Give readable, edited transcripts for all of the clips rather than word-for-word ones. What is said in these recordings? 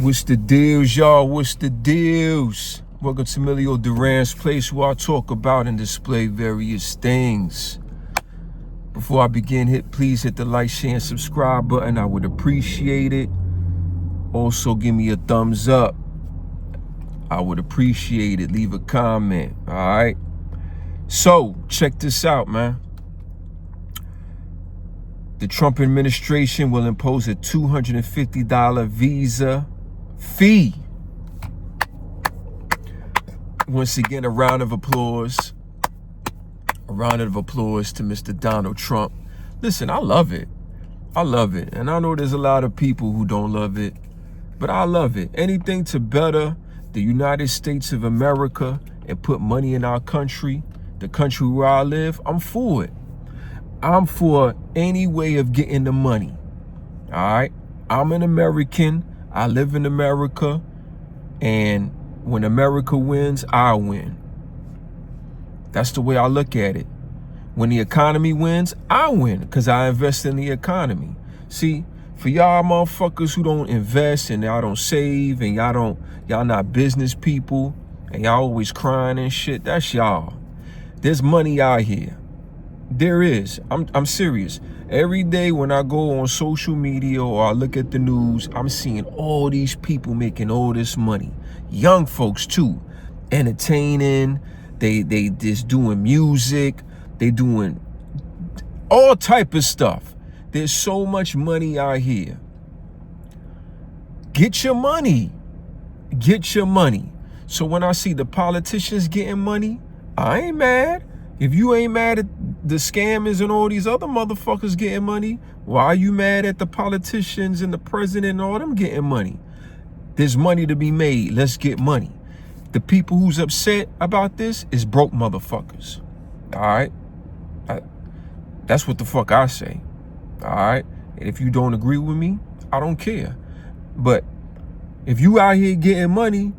What's the deals, y'all? What's the deals? Welcome to Emilio Duran's place, where I talk about and display various things. Before I begin, please hit the like, share, and subscribe button. I would appreciate it. Also, give me a thumbs up. I would appreciate it. Leave a comment, all right? So, check this out, man. The Trump administration will impose a $250 visa fee. Once again, a round of applause. A round of applause to Mr. Donald Trump. Listen, I love it. I love it. And I know there's a lot of people who don't love it, but I love it. Anything to better the United States of America and put money in our country, the country where I live, I'm for it. I'm for any way of getting the money. All right? I'm an American. I live in America. And when America wins, I win. That's the way I look at it. When the economy wins, I win because I invest in the economy. See, for y'all motherfuckers who don't invest and y'all don't save and y'all not business people and y'all always crying and shit, that's y'all. There's money out here. There is. I'm serious. Every day when I go on social media or I look at the news, I'm seeing all these people making all this money. Young folks too, entertaining. They just doing music. They doing all type of stuff. There's so much money out here. Get your money. Get your money. So when I see the politicians getting money, I ain't mad. If you ain't mad at the scammers and all these other motherfuckers getting money, why are you mad at the politicians and the president and all them getting money? There's money to be made. Let's get money. The people who's upset about this is broke motherfuckers. All right? That's what the fuck I say. All right? And if you don't agree with me, I don't care. But if you out here getting money,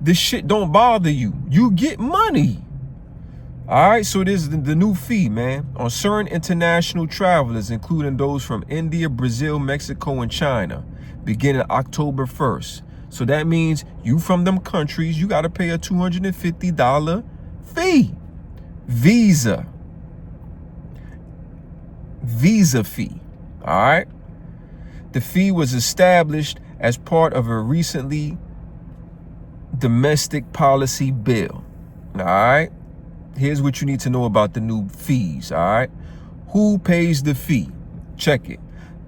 this shit don't bother you. You get money. All right, so this is the new fee, man, on certain international travelers, including those from India, Brazil, Mexico, and China, beginning October 1st. So that means you from them countries, you got to pay a $250 fee. Visa fee, all right? The fee was established as part of a recently domestic policy bill, all right? Here's what you need to know about the new fees, all right? Who pays the fee? Check it.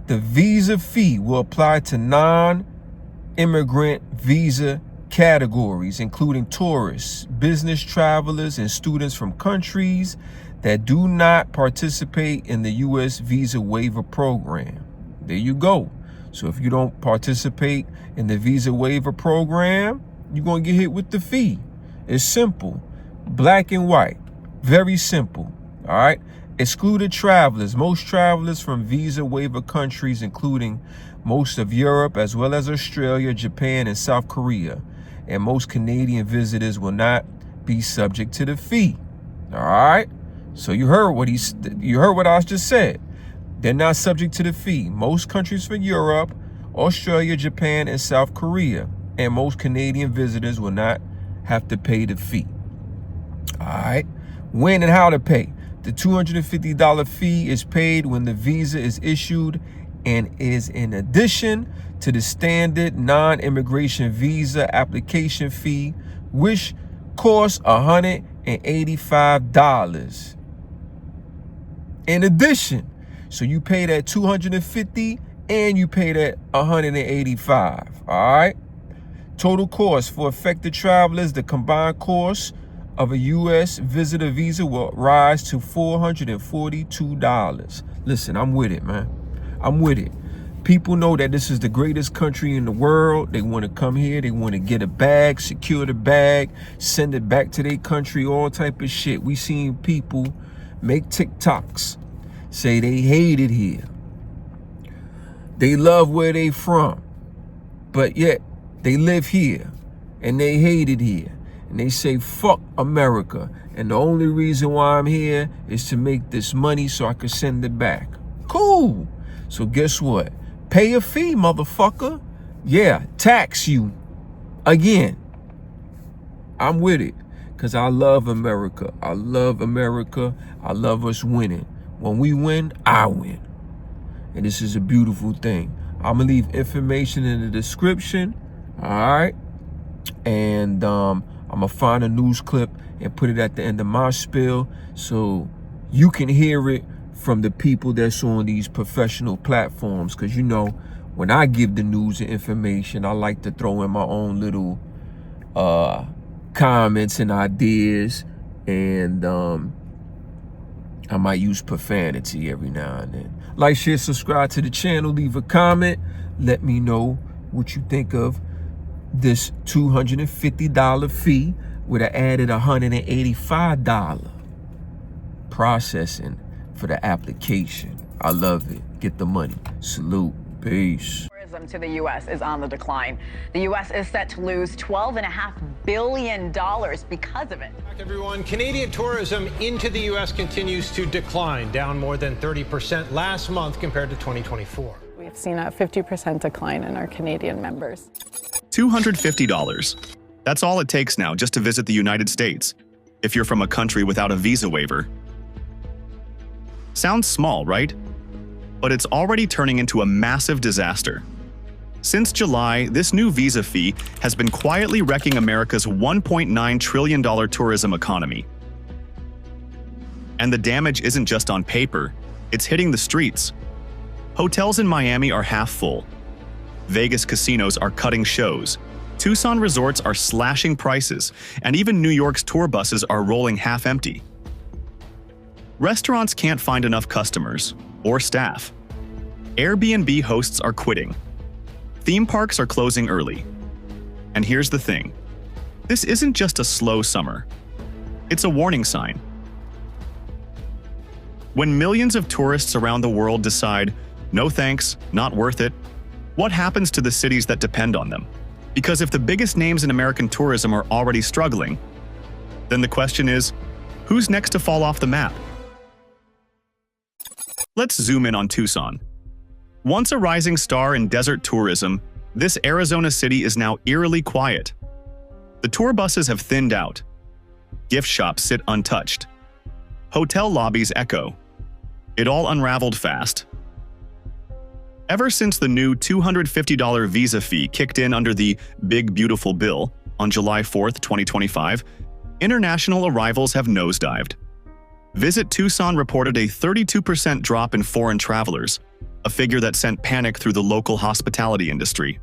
The visa fee will apply to non-immigrant visa categories, including tourists, business travelers, and students from countries that do not participate in the U.S. visa waiver program. There you go. So if you don't participate in the visa waiver program, you're going to get hit with the fee. It's simple. Black and white. Very simple. All right. Excluded travelers. Most travelers from visa waiver countries, including most of Europe, as well as Australia, Japan, and South Korea. And most Canadian visitors will not be subject to the fee. All right. So you heard what I just said. They're not subject to the fee. Most countries from Europe, Australia, Japan, and South Korea, and most Canadian visitors will not have to pay the fee. All right. When and how to pay. The $250 fee is paid when the visa is issued and is in addition to the standard non-immigration visa application fee, which costs $185. In addition, so you pay that $250 and you pay that $185. All right. Total cost for affected travelers, the combined cost of a U.S. visitor visa will rise to $442. Listen, I'm with it, man. I'm with it. People know that this is the greatest country in the world. They want to come here. They want to get a bag, secure the bag, send it back to their country, all type of shit. We seen people make TikToks, say they hate it here. They love where they from, but yet they live here and they hate it here. And they say, fuck America. And the only reason why I'm here is to make this money so I can send it back. Cool. So guess what? Pay a fee, motherfucker. yeah, tax you again. I'm with it because I love America. I love America. I love us winning. When we win, I win. And this is a beautiful thing. I'm going to leave information in the description. All right. And I'm going to find a news clip and put it at the end of my spiel so you can hear it from the people that's on these professional platforms. Because, you know, when I give the news and information, I like to throw in my own little comments and ideas. And I might use profanity every now and then. Like, share, subscribe to the channel, leave a comment. Let me know what you think of this $250 fee with an added $185 processing for the application. I love it. Get the money. Salute. Peace. Tourism to the U.S. is on the decline. The U.S. is set to lose $12.5 billion because of it. Back, everyone. Canadian tourism into the U.S. continues to decline, down more than 30% last month compared to 2024. We've seen a 50% decline in our Canadian members. $250. That's all it takes now just to visit the United States, if you're from a country without a visa waiver. Sounds small, right? But it's already turning into a massive disaster. Since July, this new visa fee has been quietly wrecking America's $1.9 trillion tourism economy. And the damage isn't just on paper, it's hitting the streets. Hotels in Miami are half full. Vegas casinos are cutting shows. Tucson resorts are slashing prices, and even New York's tour buses are rolling half empty. Restaurants can't find enough customers or staff. Airbnb hosts are quitting. Theme parks are closing early. And here's the thing. This isn't just a slow summer. It's a warning sign. When millions of tourists around the world decide, no thanks, not worth it, what happens to the cities that depend on them? Because if the biggest names in American tourism are already struggling, then the question is, who's next to fall off the map? Let's zoom in on Tucson. Once a rising star in desert tourism, this Arizona city is now eerily quiet. The tour buses have thinned out. Gift shops sit untouched. Hotel lobbies echo. It all unraveled fast. Ever since the new $250 visa fee kicked in under the Big Beautiful Bill on July 4, 2025, international arrivals have nosedived. Visit Tucson reported a 32% drop in foreign travelers, a figure that sent panic through the local hospitality industry.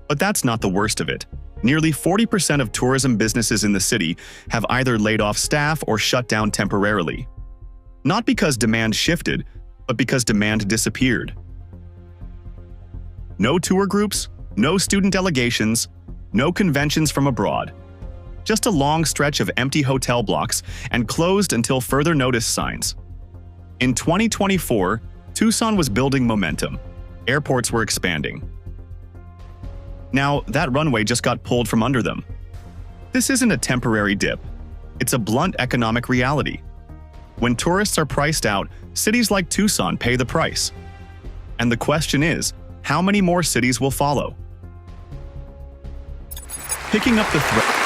But that's not the worst of it. Nearly 40% of tourism businesses in the city have either laid off staff or shut down temporarily. Not because demand shifted, but because demand disappeared. No tour groups, no student delegations, no conventions from abroad. Just a long stretch of empty hotel blocks and closed until further notice signs. In 2024, Tucson was building momentum. Airports were expanding. Now, that runway just got pulled from under them. This isn't a temporary dip. It's a blunt economic reality. When tourists are priced out, cities like Tucson pay the price. And the question is, how many more cities will follow? Picking up the thread.